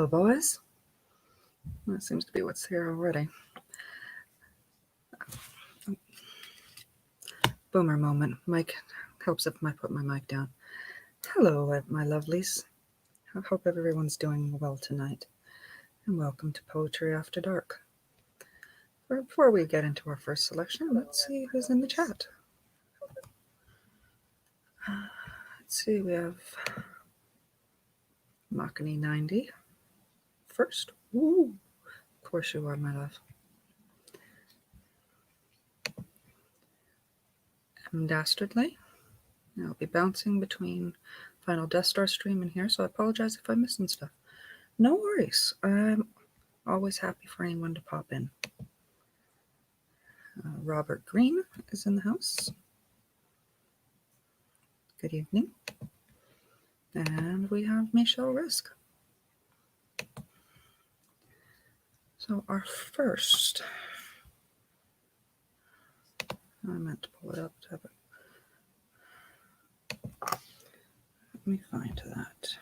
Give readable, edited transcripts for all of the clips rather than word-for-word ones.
Hello, boys. That seems to be what's here already. Boomer moment. Mike helps if I put my mic down. Hello, my lovelies. I hope everyone's doing well tonight. And welcome to Poetry After Dark. Before we get into our first selection, let's see who's in the chat. Let's see, we have Makani90 first. Woo! Of course you are, my love. Dastardly. I'll be bouncing between Final Death Star stream and here, so I apologize if I'm missing stuff. No worries. I'm always happy for anyone to pop in. Robert Green is in the house. Good evening. And we have Michelle Risk. So our first, I meant to pull it up to have it. Let me find that.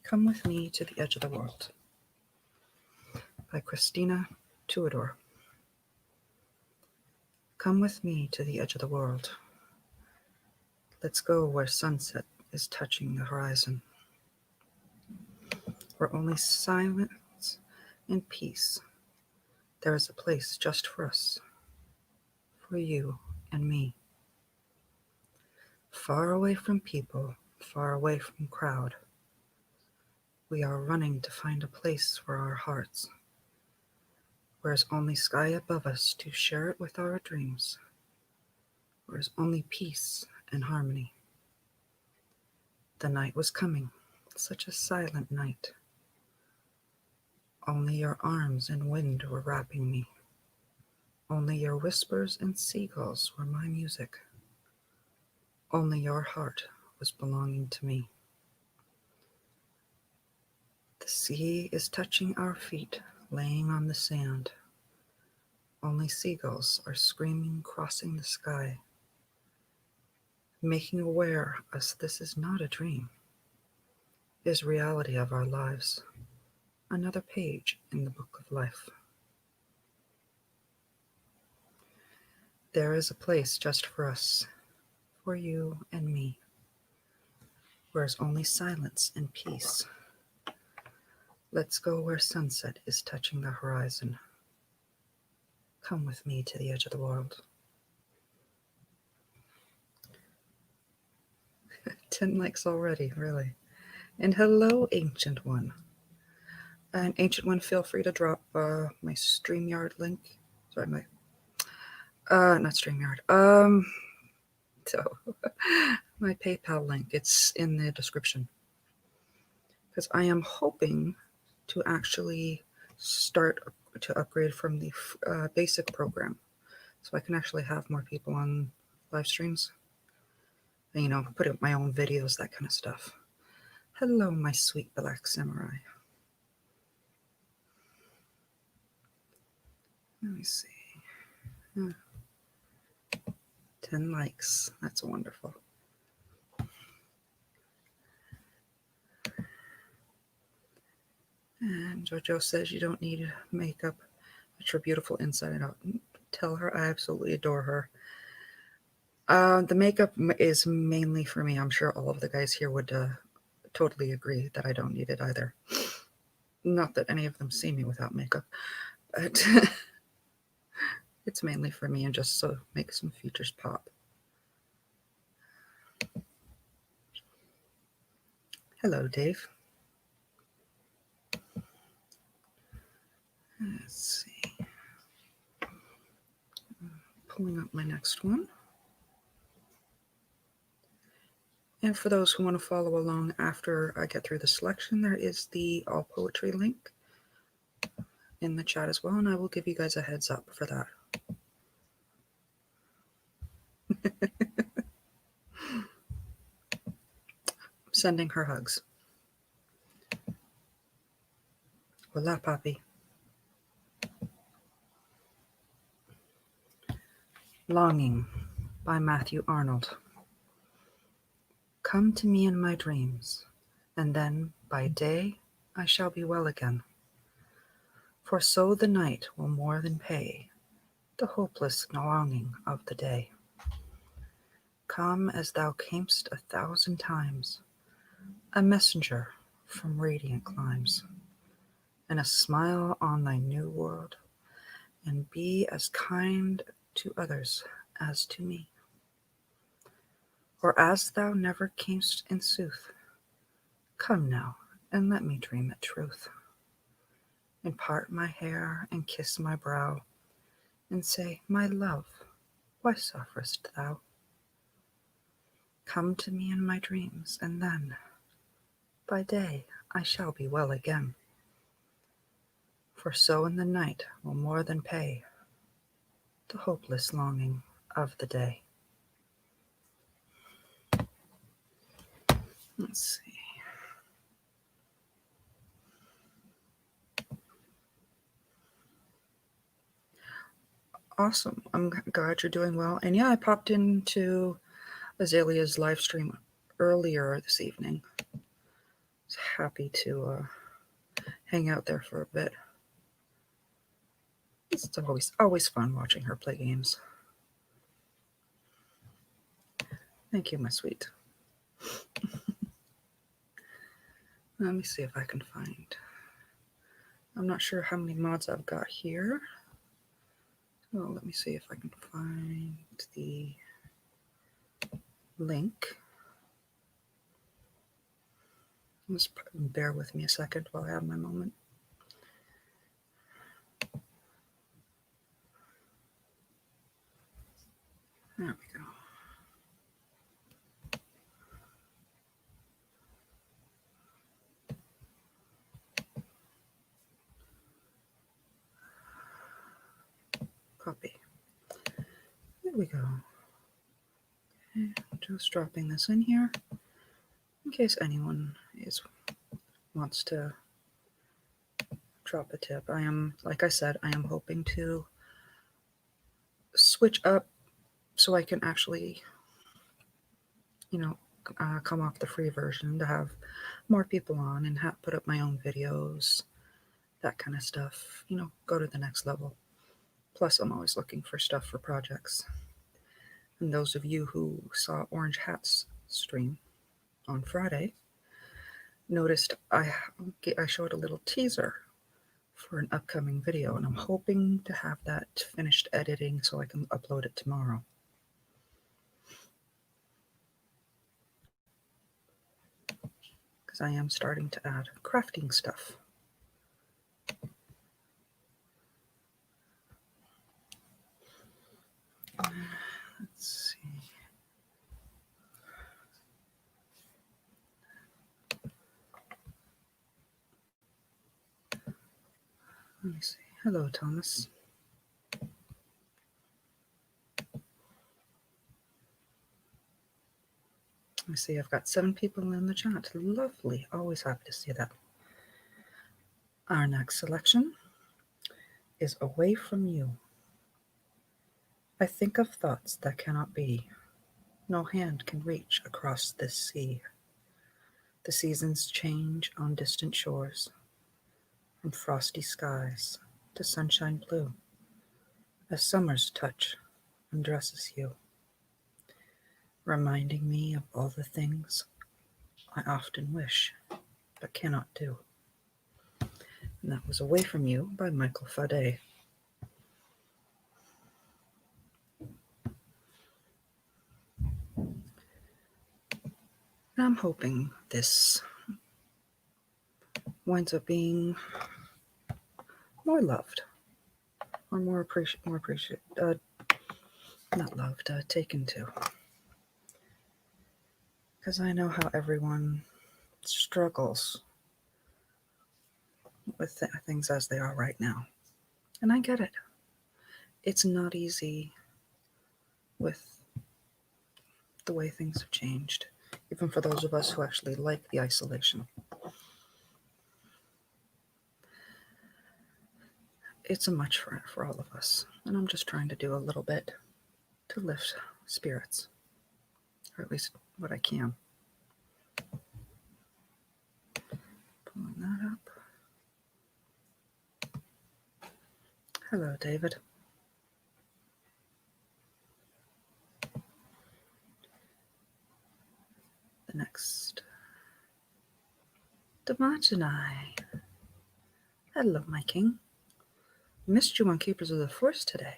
Come With Me to the Edge of the World by Christina Teodor. Come with me to the edge of the world. Let's go where sunset is touching the horizon, where only silence and peace. There is a place just for us, for you and me. Far away from people, far away from crowd. We are running to find a place for our hearts, where is only sky above us to share it with our dreams, where is only peace and harmony. The night was coming, such a silent night. Only your arms and wind were wrapping me. Only your whispers and seagulls were my music. Only your heart was belonging to me. The sea is touching our feet, laying on the sand. Only seagulls are screaming, crossing the sky, making aware us this is not a dream, is reality of our lives, another page in the book of life. There is a place just for us, for you and me, where is only silence and peace. Let's go where sunset is touching the horizon. Come with me to the edge of the world. 10 likes already, really. And hello, Ancient One. And Ancient One, feel free to drop my StreamYard link. Sorry, not StreamYard. So my PayPal link. It's in the description. Because I am hoping to actually start to upgrade from the basic program, so I can actually have more people on live streams. And, you know, put up my own videos, that kind of stuff. Hello, my sweet black samurai. Let me see. 10 likes. That's wonderful. And Jojo says you don't need makeup, but you're beautiful inside out. Tell her I absolutely adore her. The makeup is mainly for me. I'm sure all of the guys here would totally agree that I don't need it either. Not that any of them see me without makeup, but it's mainly for me and just so make some features pop. Hello, Dave. Let's see. Pulling up my next one. And for those who want to follow along after I get through the selection, there is the All Poetry link in the chat as well, and I will give you guys a heads up for that. Sending her hugs. Hola, papi. Longing by Matthew Arnold. Come to me in my dreams, and then by day I shall be well again. For so the night will more than pay the hopeless longing of the day. Come as thou camest 1,000 times, a messenger from radiant climes, and a smile on thy new world, and be as kind to others as to me. For as thou never camest in sooth, come now and let me dream it truth, and part my hair and kiss my brow, and say, my love, why sufferest thou? Come to me in my dreams, and then by day I shall be well again. For so in the night will more than pay the hopeless longing of the day. Let's see. Awesome. I'm glad you're doing well. And yeah, I popped into Azalea's live stream earlier this evening. I was happy to hang out there for a bit. It's always fun watching her play games. Thank you, my sweet. Let me see if I can find. I'm not sure how many mods I've got here. Oh, let me see if I can find the link. Just bear with me a second while I have my moment. There we go. Copy. There we go. Okay, just dropping this in here in case anyone wants to drop a tip. I am, like I said, I am hoping to switch up so I can actually, come off the free version to have more people on and put up my own videos, that kind of stuff, go to the next level. Plus, I'm always looking for stuff for projects. And those of you who saw Orange Hat's stream on Friday noticed I showed a little teaser for an upcoming video, and I'm hoping to have that finished editing so I can upload it tomorrow. Because I am starting to add crafting stuff. Let's see. Let me see. Hello, Thomas. Let me see. I've got 7 people in the chat. Lovely. Always happy to see that. Our next selection is Away From You. I think of thoughts that cannot be. No hand can reach across this sea. The seasons change on distant shores, from frosty skies to sunshine blue, as summer's touch undresses you, reminding me of all the things I often wish but cannot do. And that was Away From You by Michael Faudet. And I'm hoping this winds up being more loved, or more appreciated, not loved, taken to. Because I know how everyone struggles with things as they are right now. And I get it. It's not easy with the way things have changed, even for those of us who actually like the isolation. It's a much for all of us, and I'm just trying to do a little bit to lift spirits, or at least what I can. Hello, David. The next, Demogeny. Hello, my king. Missed you on Keepers of the Force today.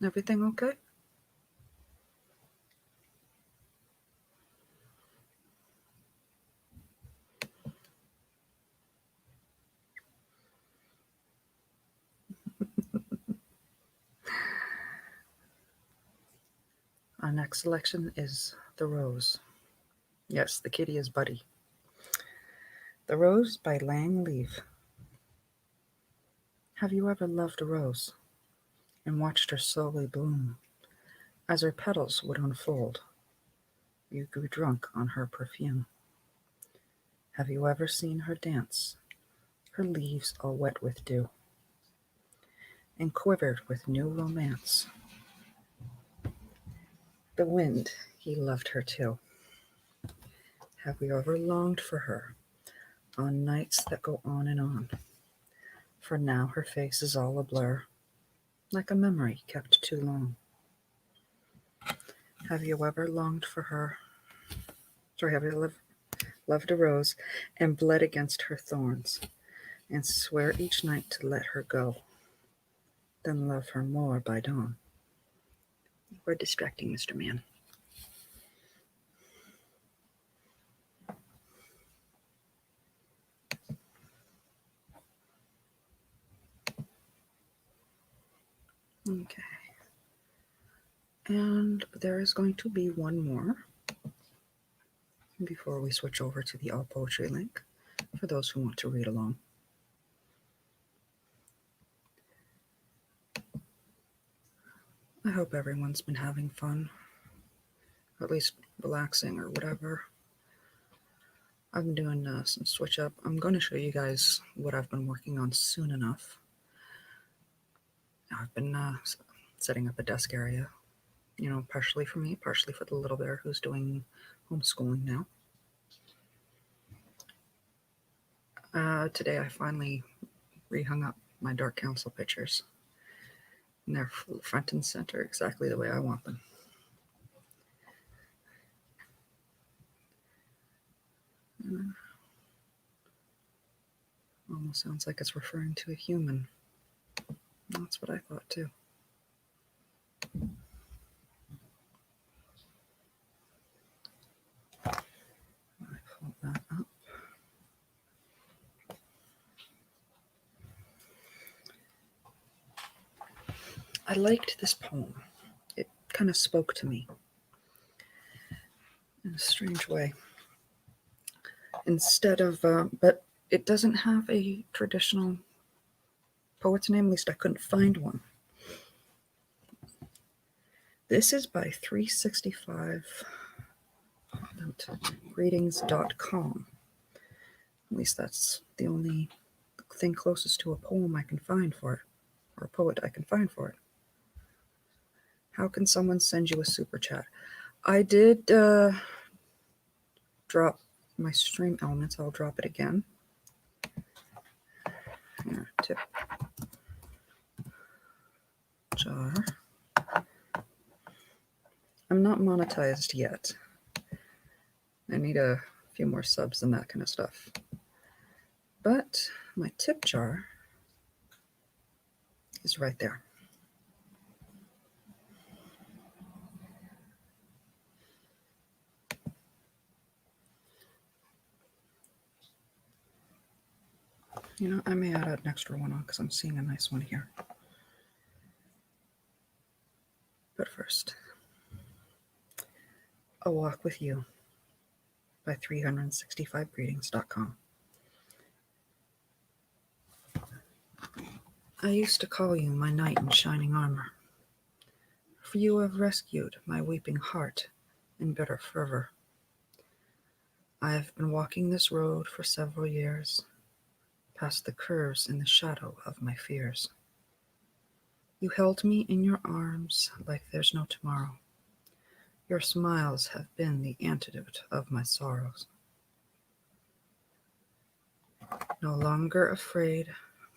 Everything okay? Our next selection is The Rose. Yes, the kitty is Buddy. The Rose by Lang Leav. Have you ever loved a rose and watched her slowly bloom? As her petals would unfold, you grew drunk on her perfume. Have you ever seen her dance, her leaves all wet with dew, and quivered with new romance? The wind, he loved her too. Have you ever longed for her on nights that go on and on? For now her face is all a blur, like a memory kept too long. Have you ever longed for her? Have you loved a rose and bled against her thorns, and swear each night to let her go, then love her more by dawn? We're distracting, Mr. Man. Okay. And there is going to be one more before we switch over to the All Poetry link for those who want to read along. I hope everyone's been having fun, or at least relaxing or whatever. I've been doing some switch up. I'm going to show you guys what I've been working on soon enough. I've been setting up a desk area, partially for me, partially for the little bear who's doing homeschooling now. Today I finally rehung up my Dark Council pictures. And they're front and center exactly the way I want them. Almost sounds like it's referring to a human. That's what I thought too. I pull that up. I liked this poem. It kind of spoke to me in a strange way. Instead of, but it doesn't have a traditional poet's name, at least I couldn't find one. This is by 365greetings.com. At least that's the only thing closest to a poem I can find for it, or a poet I can find for it. How can someone send you a super chat? I did drop my stream elements. I'll drop it again. Here, tip jar. I'm not monetized yet. I need a few more subs and that kind of stuff. But my tip jar is right there. I may add an extra one on because I'm seeing a nice one here. But first, A Walk With You by 365greetings.com. I used to call you my knight in shining armor, for you have rescued my weeping heart in bitter fervor. I have been walking this road for several years, past the curves in the shadow of my fears. You held me in your arms like there's no tomorrow. Your smiles have been the antidote of my sorrows. No longer afraid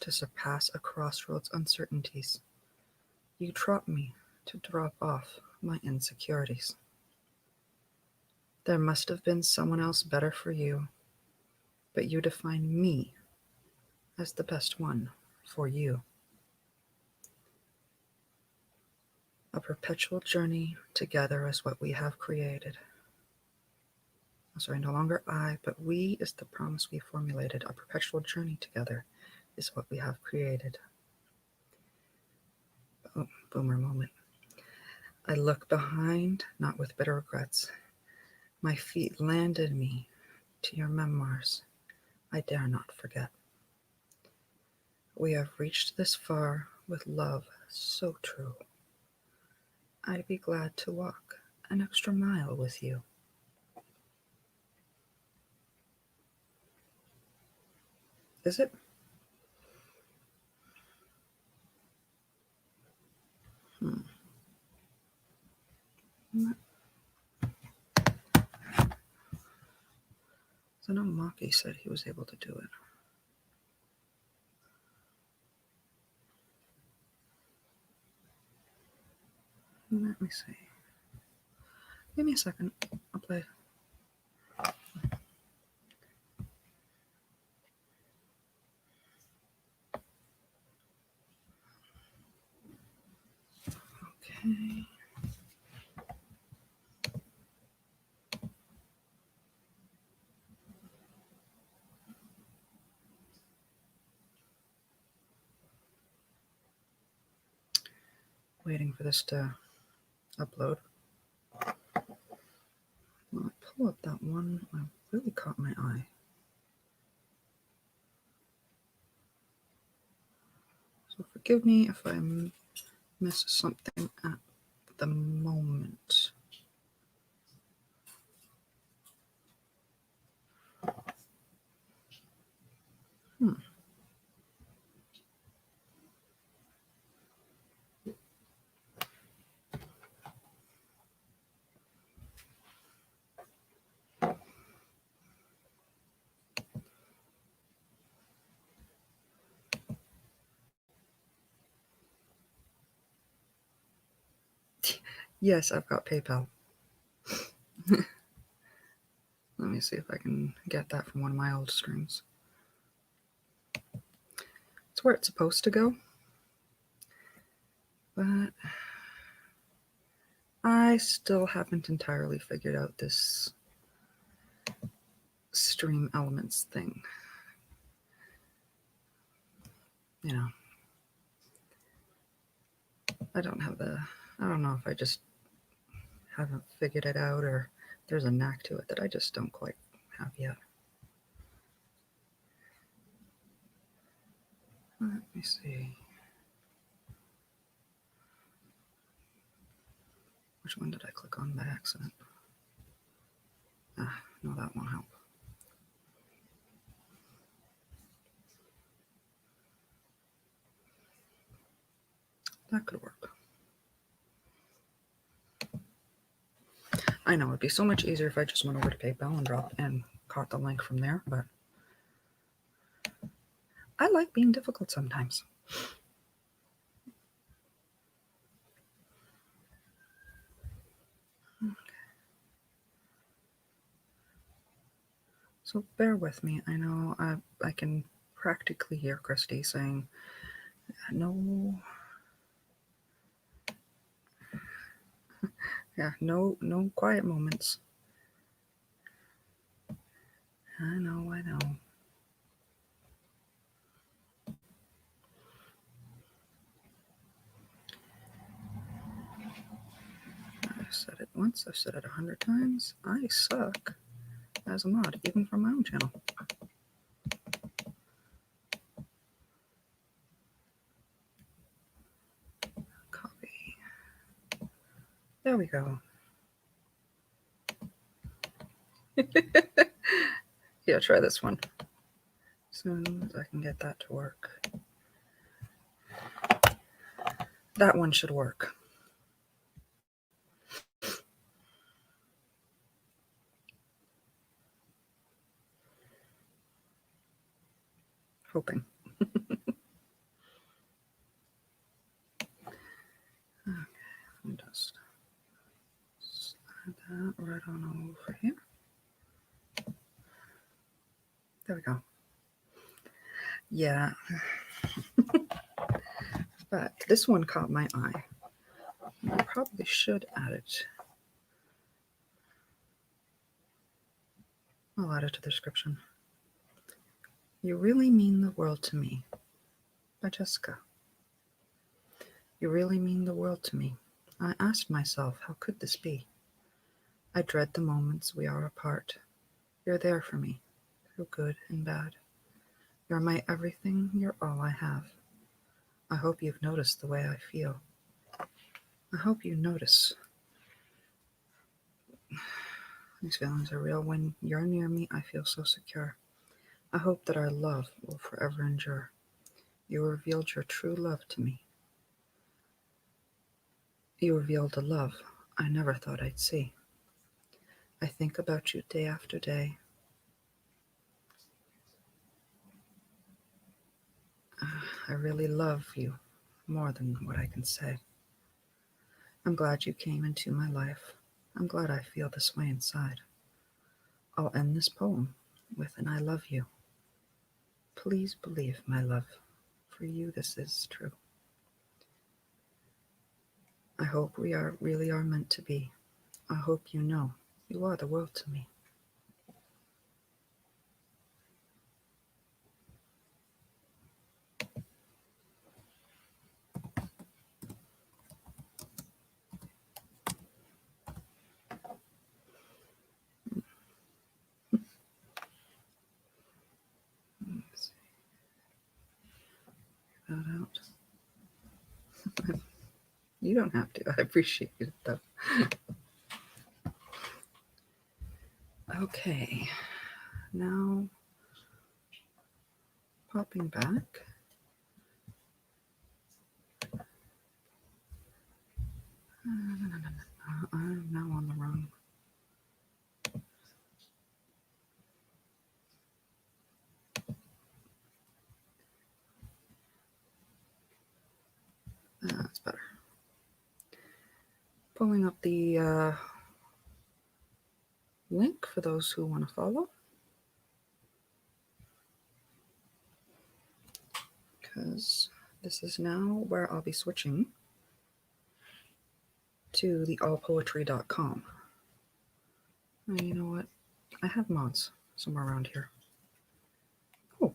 to surpass a crossroads uncertainties. You drop me to drop off my insecurities. There must have been someone else better for you, but you define me as the best one for you. A perpetual journey together is what we have created. Sorry, no longer I, but we is the promise we formulated. A perpetual journey together is what we have created. Oh, boomer moment. I look behind, not with bitter regrets. My feet landed me to your memoirs. I dare not forget. We have reached this far with love so true. I'd be glad to walk an extra mile with you. Is it? So no, Maki said he was able to do it. Let me see. Give me a second. I'll play. Okay. Waiting for this to upload. Well, I pull up that one. I really caught my eye. So forgive me if I miss something at the moment. Yes, I've got PayPal. Let me see if I can get that from one of my old streams. It's where it's supposed to go. But I still haven't entirely figured out this stream elements thing. You know, I don't know if I just haven't figured it out or there's a knack to it that I just don't quite have yet. Let me see. Which one did I click on by accident? No, that won't help. That could work. I know it'd be so much easier if I just went over to PayPal and caught the link from there, but I like being difficult sometimes. Okay. So bear with me. I know I can practically hear Christy saying, no, yeah, no quiet moments. I know. I've said it once, I've said it 100 times. I suck as a mod, even from my own channel. Copy. There we go. Yeah, try this one. As soon as I can get that to work. That one should work. Hoping. right on over here. There we go. Yeah. But this one caught my eye. I probably should add it. I'll add it to the description. You really mean the world to me, by Jessica. You really mean the world to me. I asked myself, how could this be? I dread the moments we are apart. You're there for me, through good and bad. You're my everything, you're all I have. I hope you've noticed the way I feel. I hope you notice. These feelings are real. When you're near me, I feel so secure. I hope that our love will forever endure. You revealed your true love to me. You revealed a love I never thought I'd see. I think about you day after day. I really love you more than what I can say. I'm glad you came into my life. I'm glad I feel this way inside. I'll end this poem with an I love you. Please believe, my love, for you this is true. I hope we really are meant to be. I hope you know you are the world to me. Let's see that out. You don't have to. I appreciate it though. Okay, now popping back. I'm now on the wrong. That's better. Pulling up the link for those who want to follow. Because this is now where I'll be switching to the allpoetry.com. You know what? I have mods somewhere around here. Oh,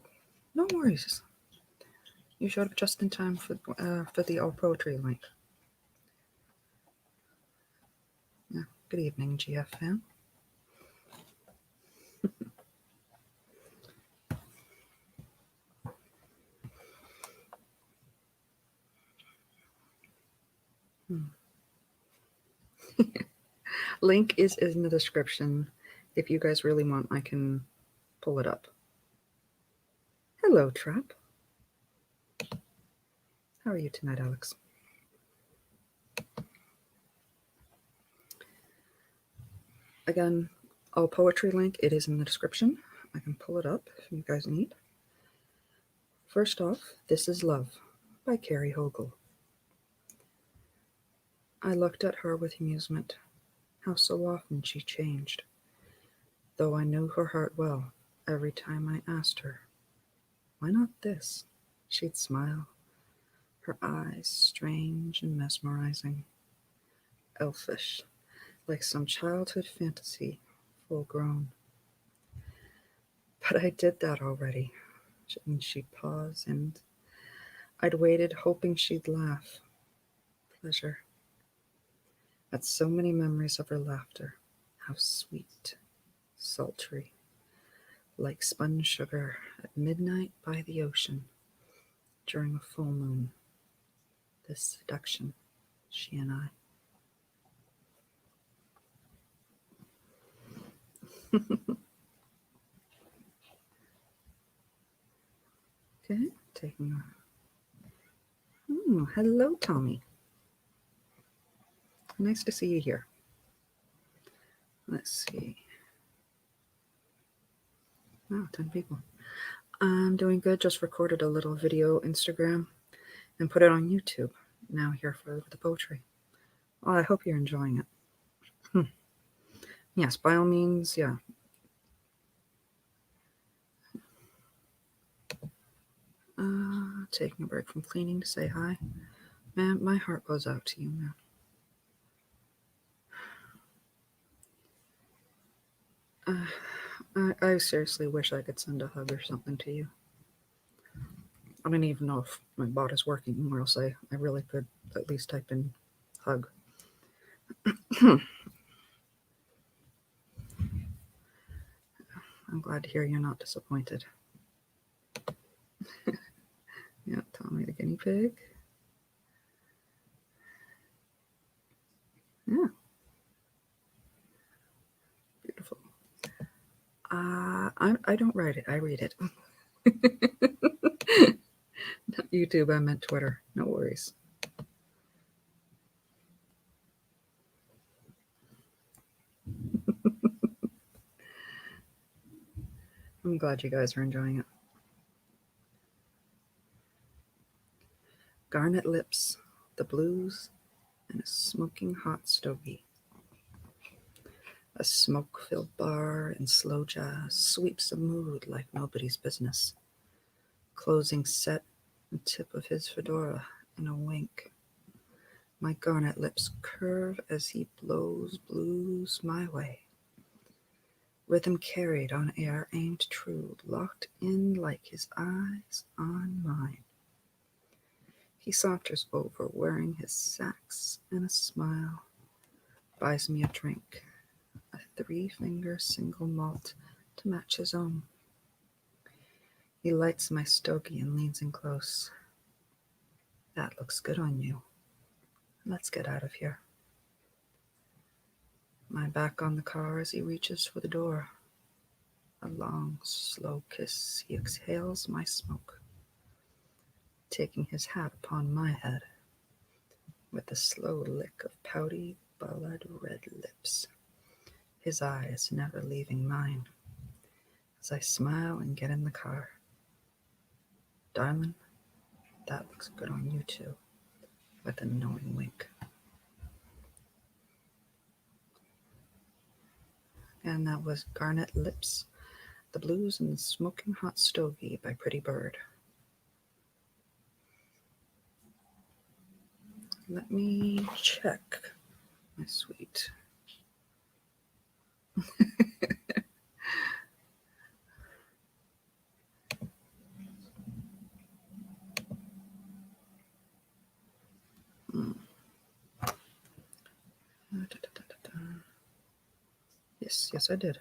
no worries. You showed up just in time for the All Poetry link. Yeah. Good evening, GF fan. Link is in the description. If you guys really want, I can pull it up. Hello, Trap. How are you tonight, Alex? Again, All Poetry link, it is in the description. I can pull it up if you guys need. First off, This Is Love by Carrie Hogel. I looked at her with amusement. How so often she changed. Though I knew her heart well, every time I asked her, why not this? She'd smile, her eyes strange and mesmerizing, elfish, like some childhood fantasy, full grown. But I did that already. And she'd pause, and I'd waited, hoping she'd laugh. Pleasure. At so many memories of her laughter. How sweet, sultry, like spun sugar at midnight by the ocean during a full moon. This seduction, she and I. Okay, taking a... hello, Tommy. Nice to see you here. Let's see. Wow, 10 people. I'm doing good. Just recorded a little video Instagram and put it on YouTube. Now here for the poetry. Well, I hope you're enjoying it. Yes, by all means, yeah. Taking a break from cleaning to say hi. Man, my heart goes out to you, man. I seriously wish I could send a hug or something to you. I don't even know if my bot is working, or else I really could at least type in hug. I'm glad to hear you're not disappointed. Yeah, Tommy the guinea pig. Yeah. Beautiful. I don't write it. I read it. Not YouTube. I meant Twitter. No worries. I'm glad you guys are enjoying it. Garnet lips, the blues, and a smoking hot stogie. A smoke-filled bar and slow jazz sweeps a mood like nobody's business. Closing set, the tip of his fedora in a wink. My garnet lips curve as he blows blues my way. Rhythm carried on air aimed true, locked in like his eyes on mine. He saunters over, wearing his sacks and a smile. Buys me a drink, a 3-finger single malt to match his own. He lights my stogie and leans in close. That looks good on you. Let's get out of here. My back on the car as he reaches for the door. A long, slow kiss, he exhales my smoke, taking his hat upon my head, with a slow lick of pouty, blood-red lips, his eyes never leaving mine, as I smile and get in the car. Darling, that looks good on you too, with a knowing wink. And that was Garnet Lips, the Blues and the Smoking Hot Stogie by Pretty Bird. Let me check my suite. Yes, I did.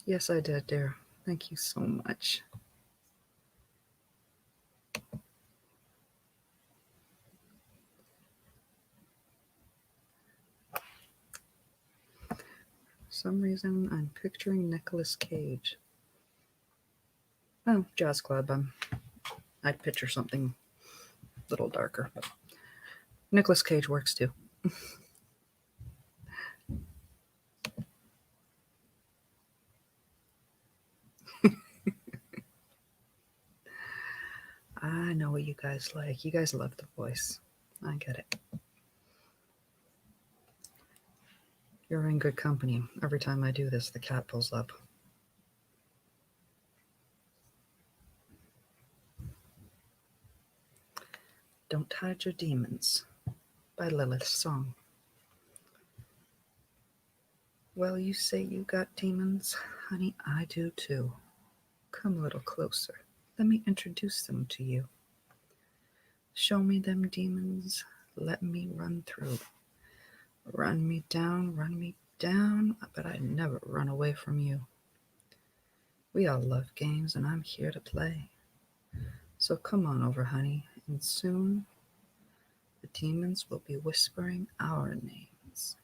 Yes, I did, dear. Thank you so much. For some reason, I'm picturing Nicolas Cage. Oh, Jazz Club. I'd picture something a little darker, but Nicolas Cage works too. I know what you guys like. You guys love the voice. I get it. You're in good company. Every time I do this, the cat pulls up. Don't Hide Your Demons by Lilith Song. Well, you say you got demons? Honey, I do too. Come a little closer. Let me introduce them to you. Show me them demons. Let me run through. Run me down, but I never run away from you. We all love games, and I'm here to play. So come on over, honey, and soon the demons will be whispering our names.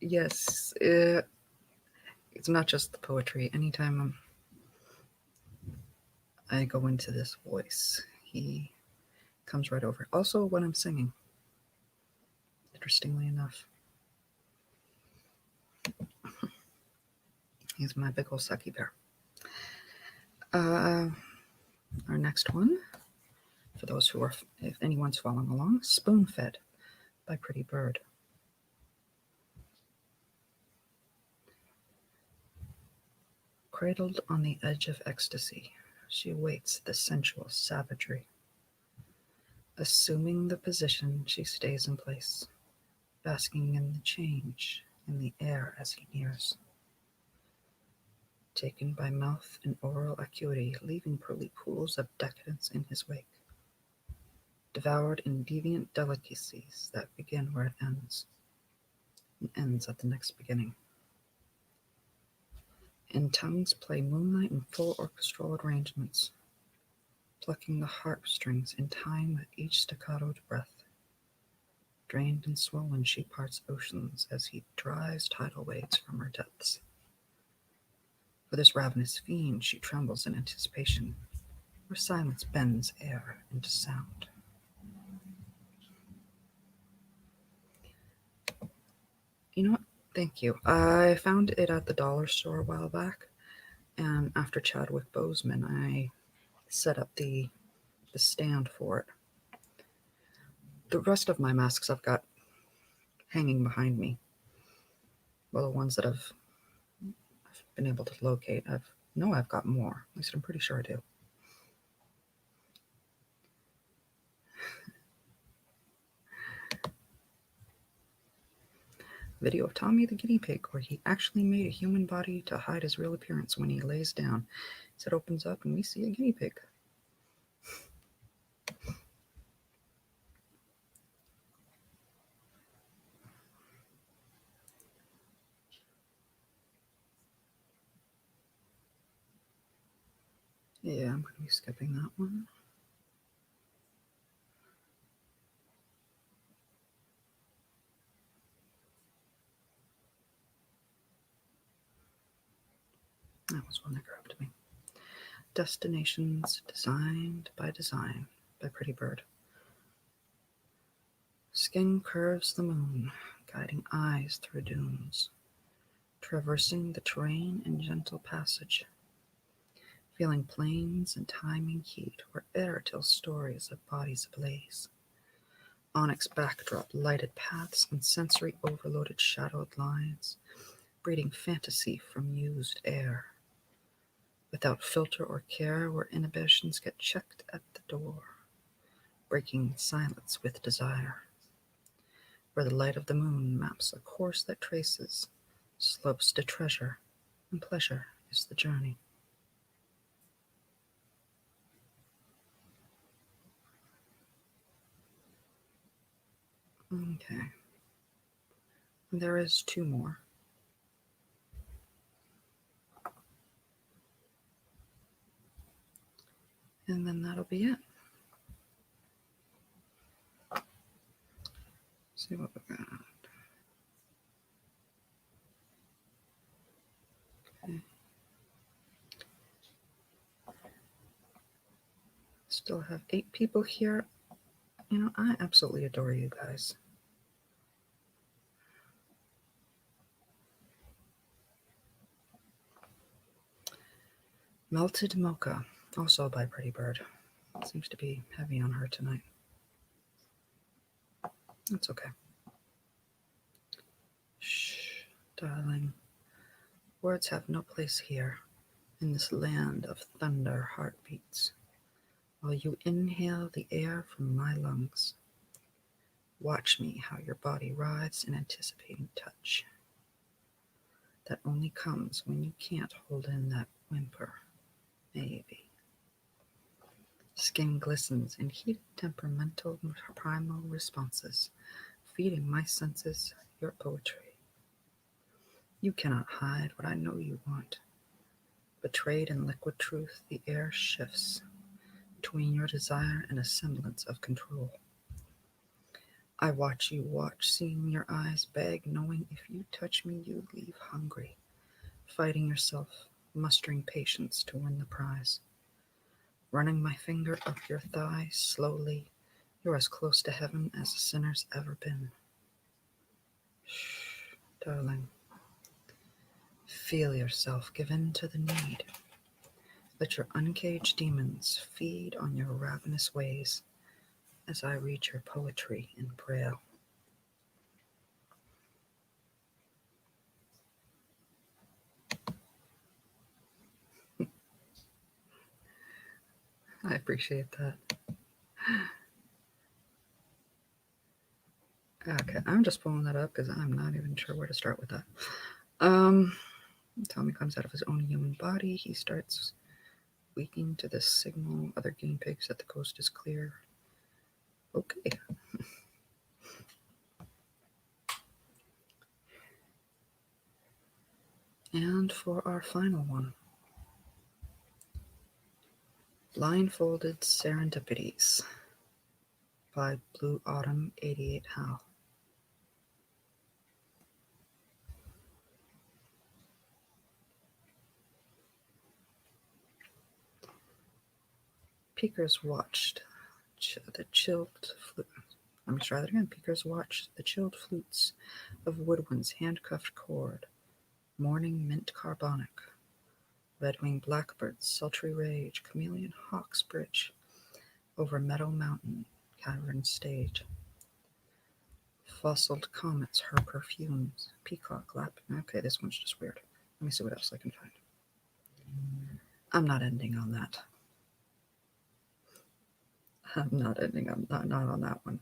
Yes, it's not just the poetry. Anytime I go into this voice, he comes right over. Also, when I'm singing, interestingly enough. He's my big old sucky bear. Our next one, for those who are, if anyone's following along, Spoon Fed by Pretty Bird. Cradled on the edge of ecstasy, she awaits the sensual savagery. Assuming the position, she stays in place, basking in the change in the air as he nears. Taken by mouth and oral acuity, leaving pearly pools of decadence in his wake. Devoured in deviant delicacies that begin where it ends, and ends at the next beginning. And tongues play moonlight in full orchestral arrangements, plucking the harpstrings in time with each staccatoed breath. Drained and swollen, she parts oceans as he drives tidal waves from her depths. For this ravenous fiend, she trembles in anticipation, where silence bends air into sound. You know what? Thank you. I found it at the dollar store a while back, and after Chadwick Boseman, I set up the stand for it. The rest of my masks I've got hanging behind me. Well, the ones that I've been able to locate. I've got more. At least I'm pretty sure I do. Video of Tommy the guinea pig, where he actually made a human body to hide his real appearance when he lays down. His head opens up and we see a guinea pig. Yeah, I'm going to be skipping that one. That was one that grabbed me. Destinations Designed by Design by Pretty Bird. Skin curves the moon, guiding eyes through dunes, traversing the terrain in gentle passage, feeling plains and timing heat where air tells stories of bodies ablaze. Onyx backdrop, lighted paths, and sensory overloaded shadowed lines, breeding fantasy from used air. Without filter or care, where inhibitions get checked at the door, breaking silence with desire. Where the light of the moon maps a course that traces slopes to treasure, and pleasure is the journey. Okay. There is two more. And then that'll be it. See what we got. Okay. Still have 8 people here. You know, I absolutely adore you guys. Melted Mocha, also by Pretty Bird. Seems to be heavy on her tonight. That's okay. Shh, darling. Words have no place here, in this land of thunder heartbeats. While you inhale the air from my lungs, watch me how your body writhes in anticipating touch. That only comes when you can't hold in that whimper. Maybe. Skin glistens in heated temperamental primal responses, feeding my senses your poetry. You cannot hide what I know you want. Betrayed in liquid truth, the air shifts between your desire and a semblance of control. I watch you watch, seeing your eyes beg, knowing if you touch me, you leave hungry, fighting yourself, mustering patience to win the prize. Running my finger up your thigh slowly, you're as close to heaven as a sinner's ever been. Shh, darling. Feel yourself give in to the need. Let your uncaged demons feed on your ravenous ways as I read your poetry in Braille. I appreciate that. Okay, I'm just pulling that up because I'm not even sure where to start with that. Tommy comes out of his own human body. He starts waking to this signal. Other guinea pigs that the coast is clear. Okay. And for our final one, Blindfolded Serendipities by Blue Autumn 88 Hal. Peekers watched the chilled flute. Let me try that again. Peekers watched the chilled flutes of woodwinds handcuffed cord, morning mint carbonic, red-winged blackbirds, sultry rage, chameleon hawks bridge, over meadow mountain, cavern stage. Fossiled comets, her perfumes, peacock lap. Okay, this one's just weird. Let me see what else I can find. I'm not ending on that. I'm not ending on not on that one.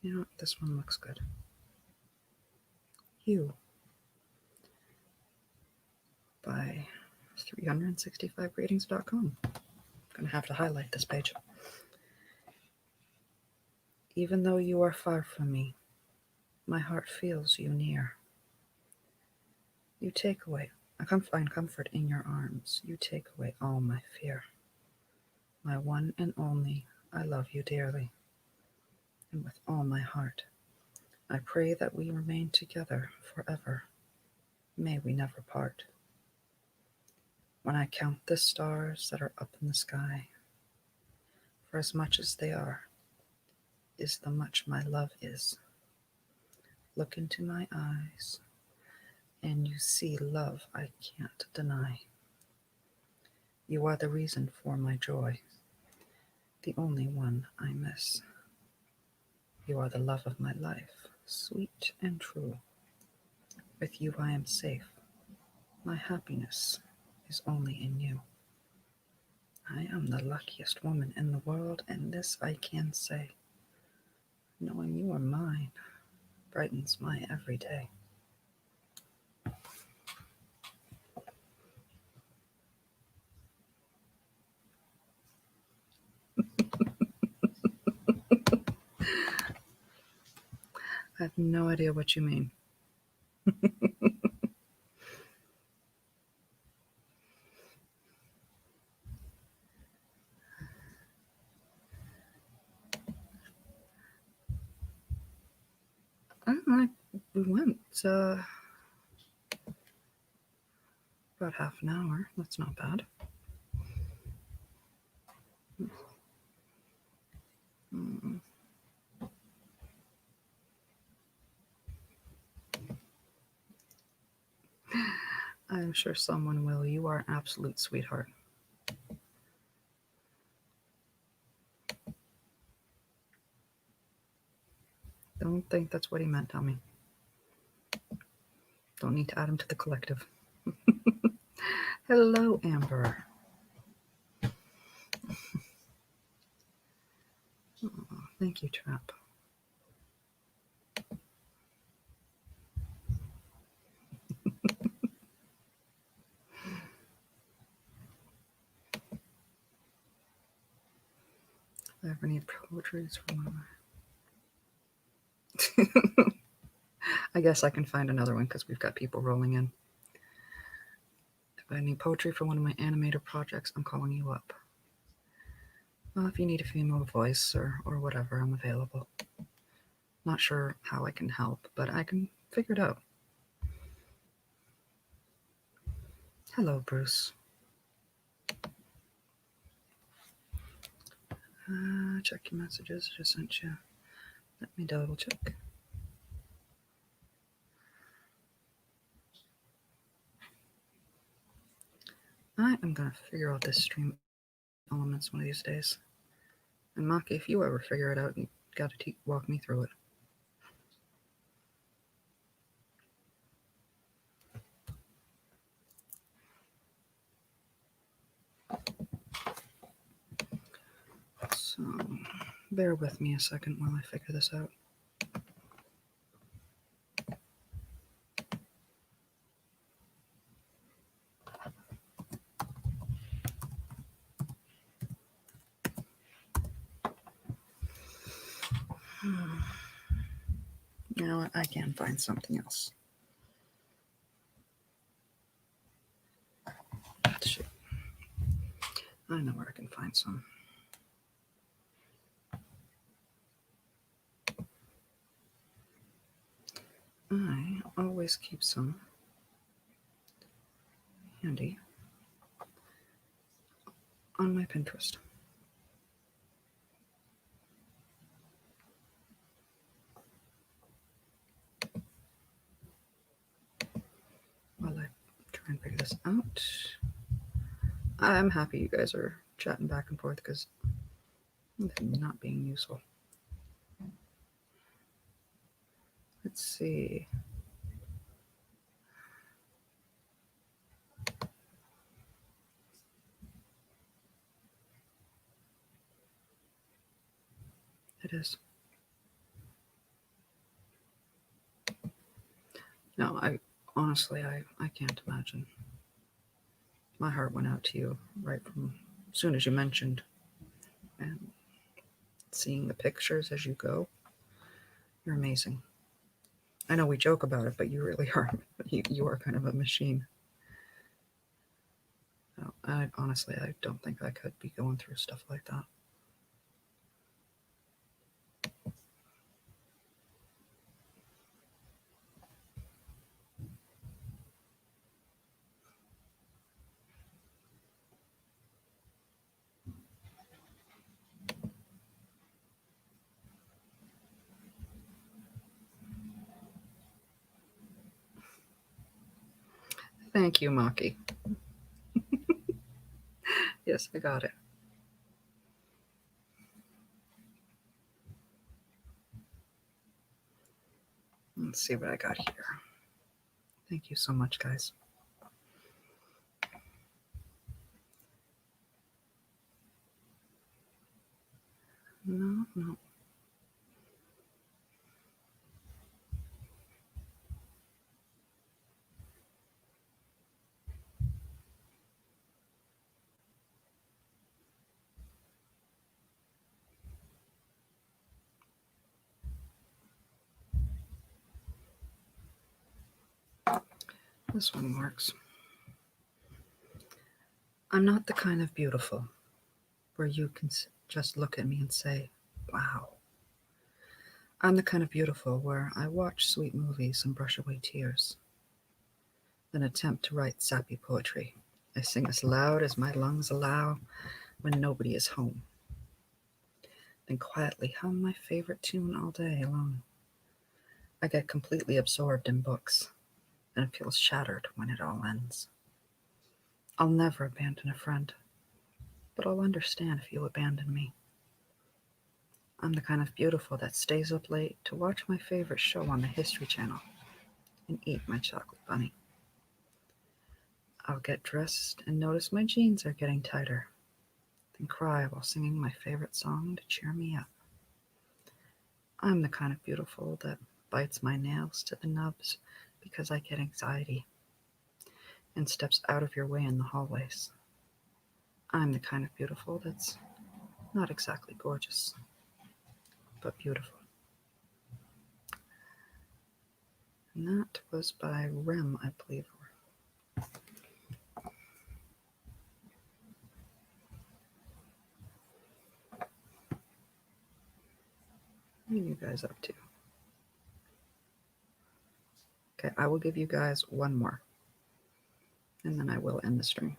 You know what? This one looks good. You by 365ratings.com. I'm going to have to highlight this page. Even though you are far from me, my heart feels you near. You take away, I can find comfort in your arms. You take away all my fear. My one and only, I love you dearly. And with all my heart, I pray that we remain together forever. May we never part. When I count the stars that are up in the sky, for as much as they are, is the much my love is. Look into my eyes, and you see love I can't deny. You are the reason for my joy, the only one I miss. You are the love of my life, sweet and true. With you I am safe. My happiness is only in you. I am the luckiest woman in the world, and this I can say. Knowing you are mine brightens my every day. I have no idea what you mean. We went about half an hour. That's not bad. I'm sure someone will. You are an absolute sweetheart. Don't think that's what he meant, Tommy. Don't need to add him to the collective. Hello, Amber. Oh, thank you, Trap. If I ever need poetry, it's from one of my... I guess I can find another one because we've got people rolling in. If I need poetry for one of my animator projects, I'm calling you up. Well, if you need a female voice or whatever, I'm available. Not sure how I can help, but I can figure it out. Hello, Bruce. Check your messages. I just sent you. Let me double check. I am going to figure out this stream elements one of these days. And Maki, if you ever figure it out, you got to walk me through it. So, bear with me a second while I figure this out. You know what? I can find something else. Shit. I know where I can find some. I always keep some handy on my Pinterest. While I try and figure this out, I'm happy you guys are chatting back and forth because I'm not being useful. Let's see. It is. No, I honestly, I can't imagine. My heart went out to you right from as soon as you mentioned, and seeing the pictures as you go. You're amazing. I know we joke about it, but you really are. You are kind of a machine. No, honestly, I don't think I could be going through stuff like that. Thank you, Maki. Yes, I got it. Let's see what I got here. Thank you so much, guys. No. This one works. I'm not the kind of beautiful where you can just look at me and say, wow. I'm the kind of beautiful where I watch sweet movies and brush away tears, then attempt to write sappy poetry. I sing as loud as my lungs allow when nobody is home, then quietly hum my favorite tune all day long. I get completely absorbed in books, and it feels shattered when it all ends. I'll never abandon a friend, but I'll understand if you abandon me. I'm the kind of beautiful that stays up late to watch my favorite show on the History Channel and eat my chocolate bunny. I'll get dressed and notice my jeans are getting tighter, then cry while singing my favorite song to cheer me up. I'm the kind of beautiful that bites my nails to the nubs because I get anxiety and steps out of your way in the hallways. I'm the kind of beautiful that's not exactly gorgeous, but beautiful. And that was by Rem, I believe. What are you guys up to? Okay, I will give you guys one more. and then I will end the stream.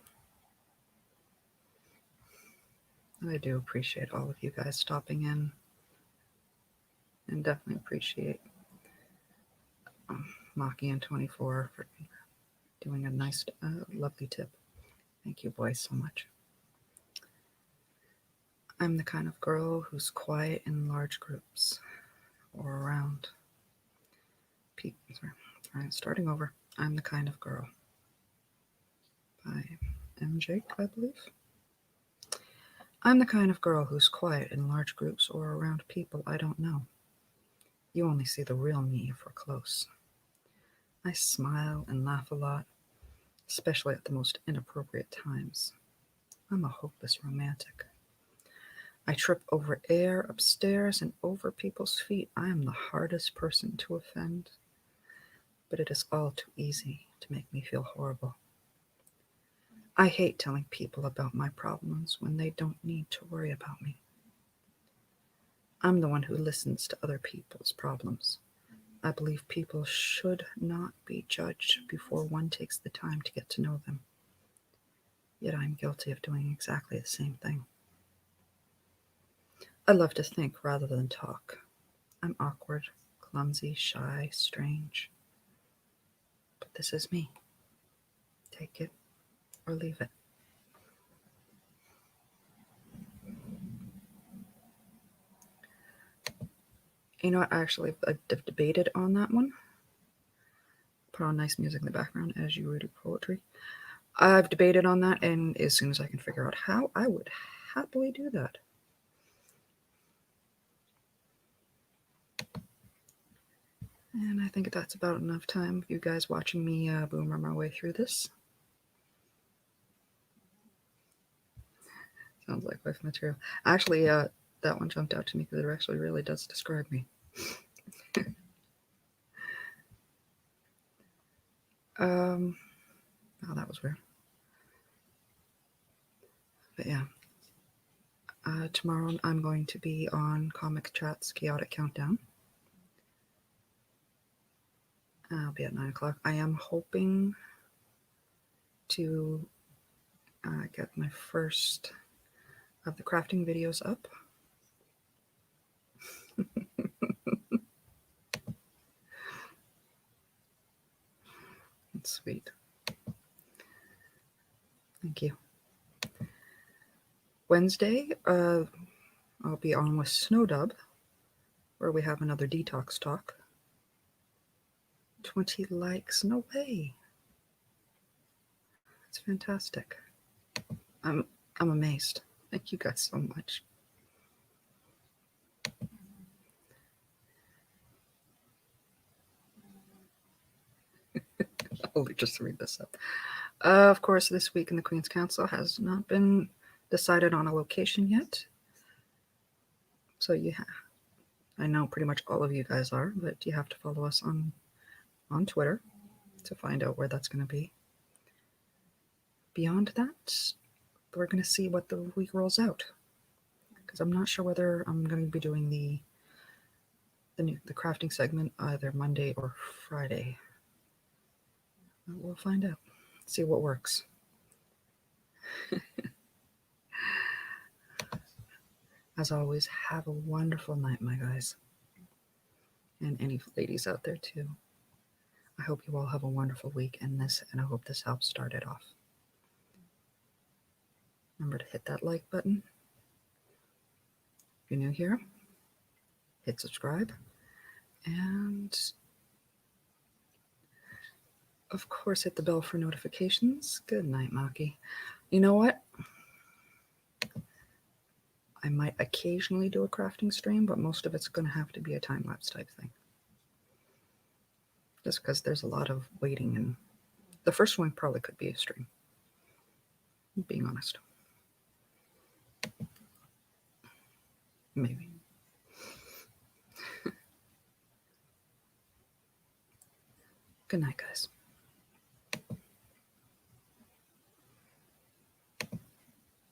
I do appreciate all of you guys stopping in, and definitely appreciate Maki and 24 for doing a nice, lovely tip. Thank you, boys, so much. I'm the kind of girl who's quiet in large groups or around people. Sorry, starting over. I'm the kind of girl. By MJ, I believe. I'm the kind of girl who's quiet in large groups or around people I don't know. You only see the real me if we're close. I smile and laugh a lot, especially at the most inappropriate times. I'm a hopeless romantic. I trip over air upstairs and over people's feet. I am the hardest person to offend. But it is all too easy to make me feel horrible. I hate telling people about my problems when they don't need to worry about me. I'm the one who listens to other people's problems. I believe people should not be judged before one takes the time to get to know them. Yet I'm guilty of doing exactly the same thing. I love to think rather than talk. I'm awkward, clumsy, shy, strange. But this is me. Take it or leave it. You know what? Actually, I've debated on that one. Put on nice music in the background as you read poetry. I've debated on that, and as soon as I can figure out how, I would happily do that. And I think that's about enough time of you guys watching me boomer my way through this. Sounds like wife material. Actually, that one jumped out to me because it actually really does describe me. Oh, that was weird. But yeah. Tomorrow I'm going to be on Comic Chat's Chaotic Countdown. I'll be at 9 o'clock. I am hoping to get my first of the crafting videos up. That's sweet. Thank you. Wednesday, I'll be on with Snowdub, where we have another detox talk. 20 likes, no way. It's fantastic. I'm amazed. Thank you guys so much. I'll just read this up. Of course, this week in the Queen's Council has not been decided on a location yet. So I know pretty much all of you guys are, but you have to follow us on Twitter to find out where that's going to be. Beyond that, we're going to see what the week rolls out. Because I'm not sure whether I'm going to be doing the crafting segment either Monday or Friday. We'll find out. See what works. As always, have a wonderful night, my guys. And any ladies out there too. I hope you all have a wonderful week and I hope this helps start it off. Remember to hit that like button. If you're new here, hit subscribe. And of course, hit the bell for notifications. Good night, Maki. You know what? I might occasionally do a crafting stream, but most of it's going to have to be a time-lapse type thing. Just because there's a lot of waiting, and the first one probably could be a stream. Being honest. Maybe. Good night, guys.